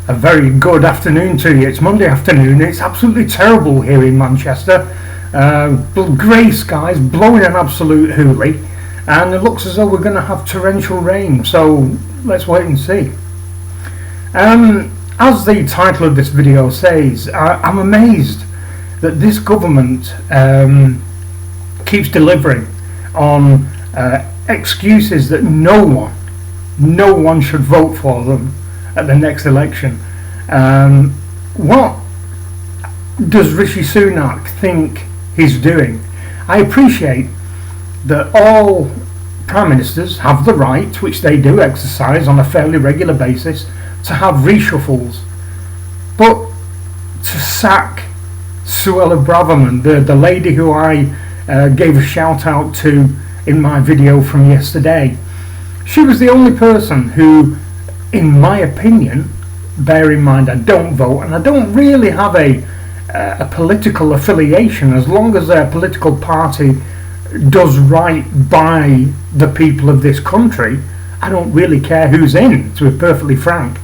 A very good afternoon to you. It's Monday afternoon. It's absolutely terrible here in Manchester. Grey skies, blowing an absolute hoolie, and it looks as though we're going to have torrential rain. So let's wait and see. As the title of this video says, I'm amazed that this government keeps delivering on excuses that no one should vote for them at the next election. What does Rishi Sunak think he's doing? I appreciate that all prime ministers have the right, which they do exercise on a fairly regular basis, to have reshuffles, but to sack Suella WTF, the lady who I gave a shout out to in my video from yesterday, she was the only person who, in my opinion, bear in mind I don't vote and I don't really have a political affiliation, as long as their political party does right by the people of this country, I don't really care who's in, to be perfectly frank.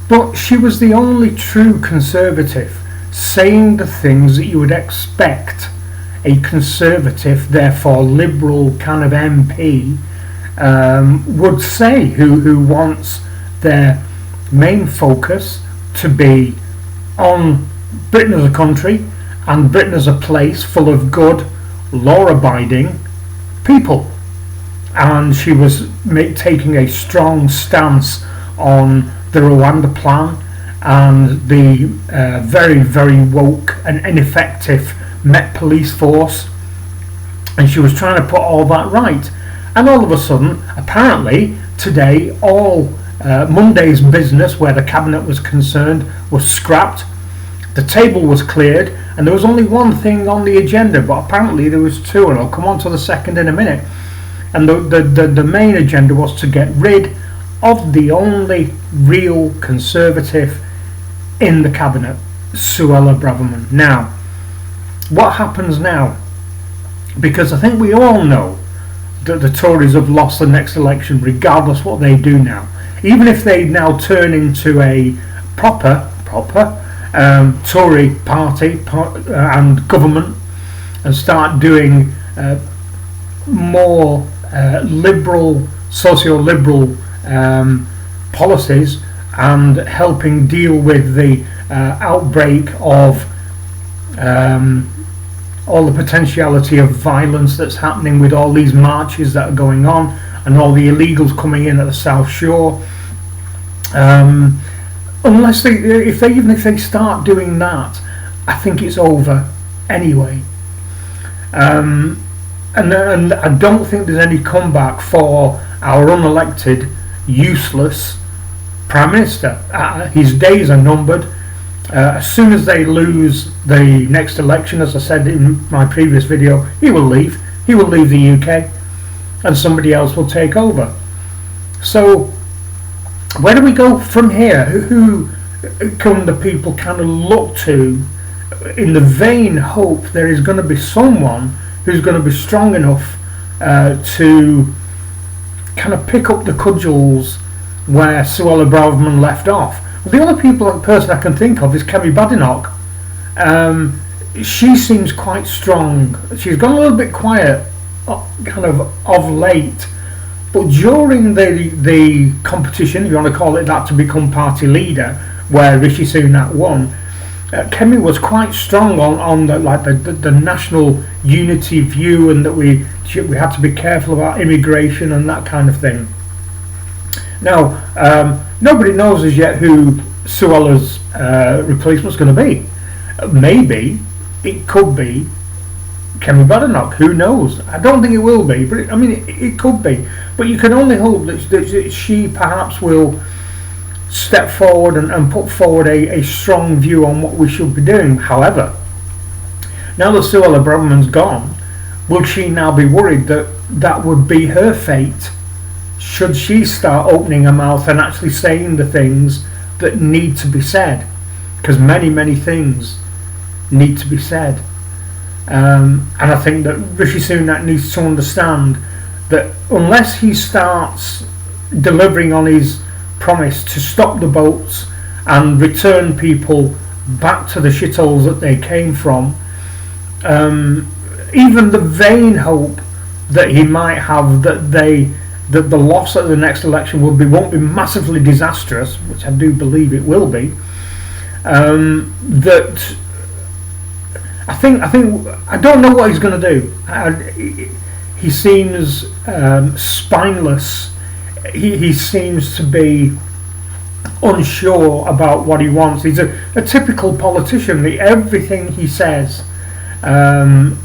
But she was the only true conservative saying the things that you would expect a conservative, therefore liberal kind of MP would say, who wants their main focus to be on Britain as a country and Britain as a place full of good, law-abiding people. And she was taking a strong stance on the Rwanda plan and the very, very woke and ineffective Met Police force, and she was trying to put all that right. And all of a sudden, apparently today, all Monday's business where the cabinet was concerned was scrapped. The table was cleared, and there was only one thing on the agenda, but apparently there was two, and I'll come on to the second in a minute. And the main agenda was to get rid of the only real conservative in the cabinet, Suella WTF. Now, what happens now? Because I think we all know that the Tories have lost the next election, regardless what they do now. Even if they now turn into a proper Tory party and government and start doing more liberal, socio-liberal policies and helping deal with the outbreak of all the potentiality of violence that's happening with all these marches that are going on and all the illegals coming in at the South Shore. Unless if they start doing that, I think it's over anyway. And I don't think there's any comeback for our unelected, useless Prime Minister. His days are numbered. As soon as they lose the next election, as I said in my previous video, he will leave. He will leave the UK and somebody else will take over. So where do we go from here? Who can the people kind of look to in the vain hope there is going to be someone who's going to be strong enough to kind of pick up the cudgels where Suella WTF left off? The only person I can think of is Kemi Badenoch. She seems quite strong. She's gone a little bit quiet, kind of late. But during the competition, if you want to call it that, to become party leader, where Rishi Sunak won, Kemi was quite strong on the national unity view, and that we had to be careful about immigration and that kind of thing. Now, nobody knows as yet who Suella's replacement's going to be. Maybe it could be Kemi Badenoch. Who knows? I don't think it will be, but it could be. But you can only hope that she perhaps will step forward and put forward a strong view on what we should be doing. However, now that Suella WTF's gone, will she now be worried that that would be her fate? Should she start opening her mouth and actually saying the things that need to be said? Because many things need to be said. And I think that Rishi Sunak needs to understand that unless he starts delivering on his promised to stop the boats and return people back to the shitholes that they came from. Even the vain hope that he might have that the loss at the next election won't be massively disastrous, which I do believe it will be. That I don't know what he's going to do. He seems spineless. He seems to be unsure about what he wants. He's a typical politician. Everything he says,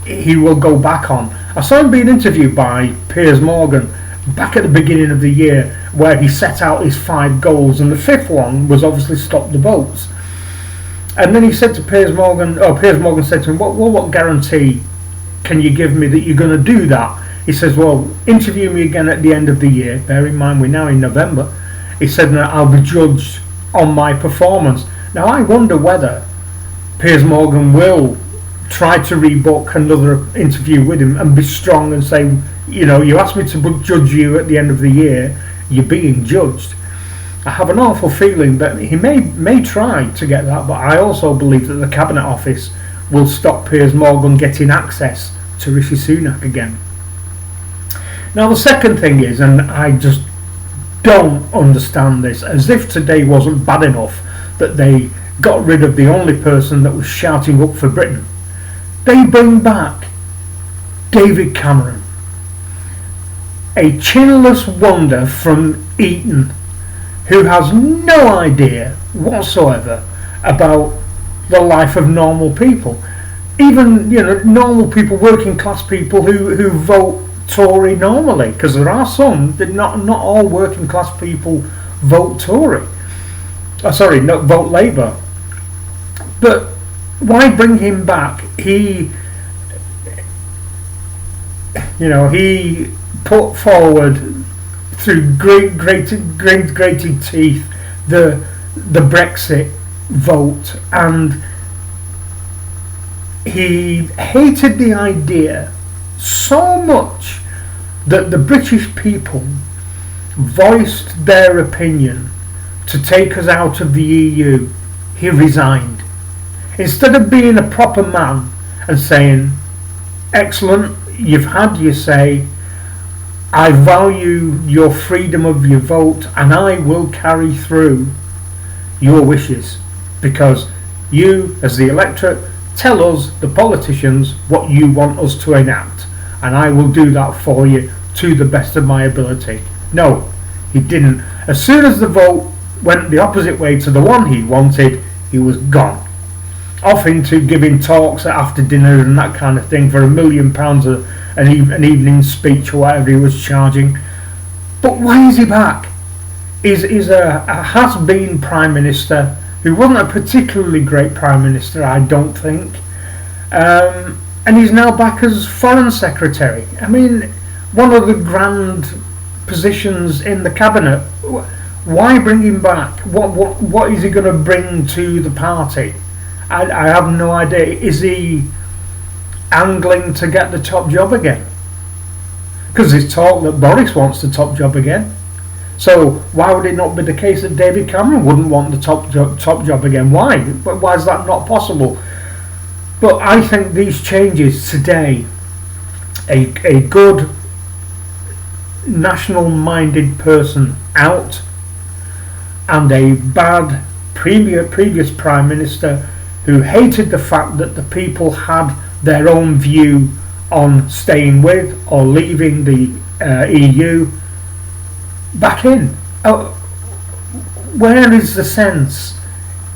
he will go back on. I saw him being interviewed by Piers Morgan back at the beginning of the year, where he set out his 5 goals, and the 5th one was obviously stop the boats. And then he said to Piers Morgan said to him, what guarantee can you give me that you're going to do that? He says, well, interview me again at the end of the year. Bear in mind, we're now in November. He said, that I'll be judged on my performance. Now, I wonder whether Piers Morgan will try to rebook another interview with him and be strong and say, you asked me to judge you at the end of the year, you're being judged. I have an awful feeling that he may try to get that, but I also believe that the Cabinet Office will stop Piers Morgan getting access to Rishi Sunak again. Now, the second thing is, and I just don't understand this, as if today wasn't bad enough that they got rid of the only person that was shouting up for Britain, they bring back David Cameron, a chinless wonder from Eton, who has no idea whatsoever about the life of normal people. Even normal people, working class people who vote Tory normally, because there are some, not all working class people vote Tory. Vote Labour. But why bring him back? He put forward through grated teeth the Brexit vote, and he hated the idea so much that the British people voiced their opinion to take us out of the EU. He resigned. Instead of being a proper man and saying, excellent, you've had your say, I value your freedom of your vote, and I will carry through your wishes, because you, as the electorate, tell us, the politicians, what you want us to enact, and I will do that for you to the best of my ability. No, he didn't. As soon as the vote went the opposite way to the one he wanted, he was gone. Off into giving talks after dinner and that kind of thing for £1 million an evening speech or whatever he was charging. But why is he back? He's a has-been Prime Minister who wasn't a particularly great Prime Minister, I don't think. And he's now back as Foreign Secretary. I mean, one of the grand positions in the Cabinet. Why bring him back? What is he going to bring to the party? I have no idea. Is he angling to get the top job again? Because there's talk that Boris wants the top job again. So why would it not be the case that David Cameron wouldn't want the top job again? Why? Why is that not possible? But I think these changes today, a good national-minded person out, and a bad previous Prime Minister who hated the fact that the people had their own view on staying with or leaving the EU, back in. Where is the sense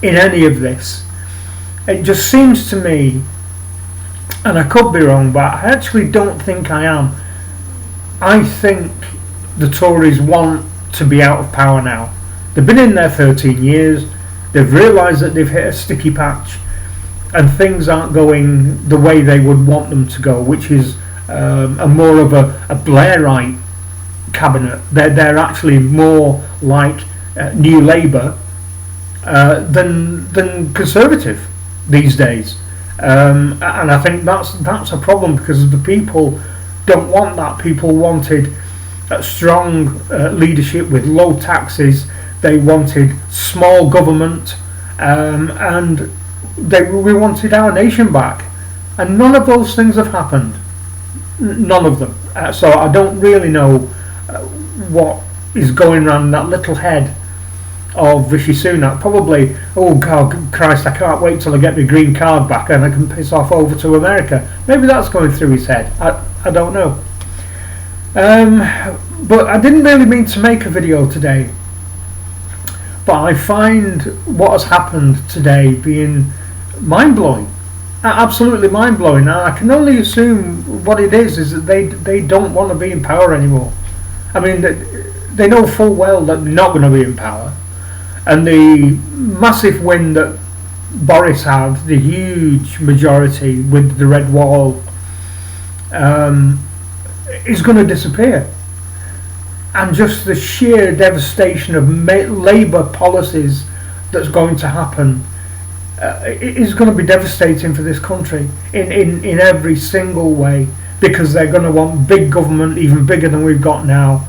in any of this? It just seems to me, and I could be wrong, but I actually don't think I am. I think the Tories want to be out of power now. They've been in there 13 years. They've realised that they've hit a sticky patch and things aren't going the way they would want them to go, which is a more of a Blairite cabinet. They're actually more like New Labour than Conservative these days, and I think that's a problem, because the people don't want that. People wanted strong leadership with low taxes they wanted small government, and we wanted our nation back. And none of those things have happened. None of them. So I don't really know what is going around that little head of Rishi Sunak. Probably, oh God, Christ, I can't wait till I get my green card back and I can piss off over to America. Maybe that's going through his head. I don't know. But I didn't really mean to make a video today. But I find what has happened today being mind-blowing. Absolutely mind-blowing. I can only assume what it is that they don't want to be in power anymore. I mean, they know full well that they're not going to be in power. And the massive win that Boris had, the huge majority with the red wall, is going to disappear. And just the sheer devastation of Labour policies that's going to happen is going to be devastating for this country in every single way, because they're going to want big government, even bigger than we've got now.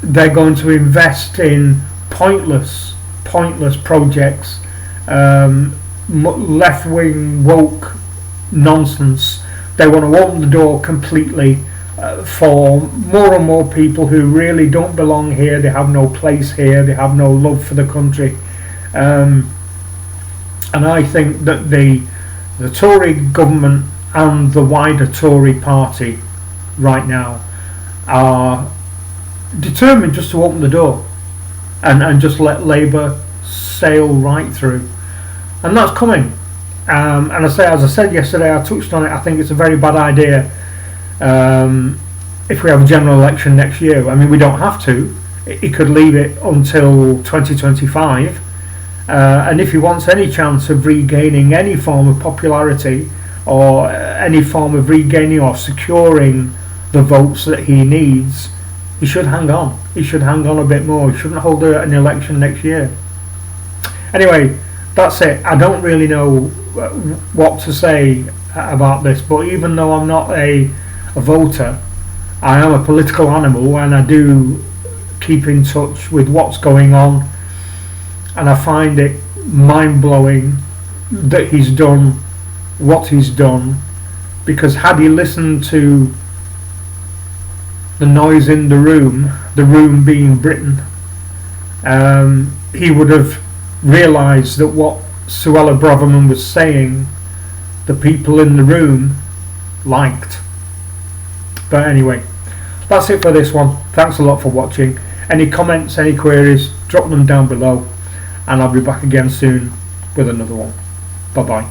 They're going to invest in pointless projects, left-wing woke nonsense. They want to open the door completely for more and more people who really don't belong here. They have no place here. They have no love for the country. And I think that the Tory government and the wider Tory party right now are determined just to open the door and just let Labour sail right through. And that's coming. And as I said yesterday, I touched on it, I think it's a very bad idea if we have a general election next year. I mean, we don't have to. He could leave it until 2025. And if he wants any chance of regaining any form of popularity or any form of regaining or securing the votes that he needs, he should hang on. He should hang on a bit more. He shouldn't hold an election next year. Anyway, that's it. I don't really know what to say about this, but even though I'm not a voter, I am a political animal, and I do keep in touch with what's going on, and I find it mind-blowing that he's done what he's done, because had he listened to the noise in the room being Britain, he would have realised that what Suella Braverman was saying, the people in the room liked. But anyway, that's it for this one. Thanks a lot for watching. Any comments, any queries, drop them down below, and I'll be back again soon with another one. Bye bye.